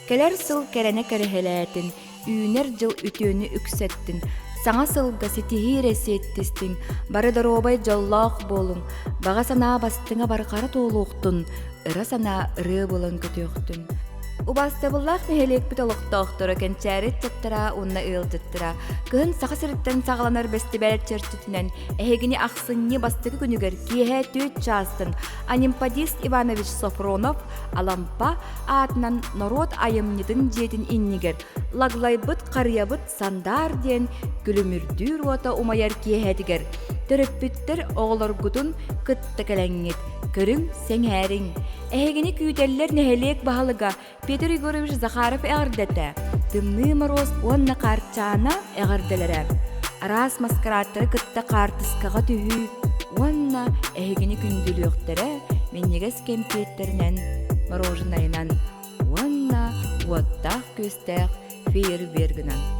Келер сыл керене керехелетин, үйнер жыл үтөөнү үксеттин. Саңа сылга сетихире сеттистин, бары доробай жоллах болуң, бага санаа бастыңа бары кара тоолуктун, ыра санаа ыры болон көтөктүн. Убастабыллах нехелек битолуктоохтора кенчәрит чаттара унна ылжыттыра. Кыһын саха сырыттан сагаланар бестибәлет чертүтүнен эһегини ахсынни бастыгы күнүгер киэһэ түт чаастын Анимпадис Иванович Софронов алампа аатынан народ айымнитын жетин иннигер лаглайбыт карыябыт сандар диэн күлүмүрдүүр уота умаяр киэһэтигер төрөппүттер оголоргутун кыттакелеңит көрүң сеңээриң эһегини күүтеллер нехелек баһалыга Петр Егорович Захаров эгардете тымны мороз онна карчаана эгарделере арас маскараттары кытта картыскага түһүү онна эһегини күндүлүөхтере меннигес кемпиеттеринен мороженайынан онна уоттаах көстәэх фейервергынан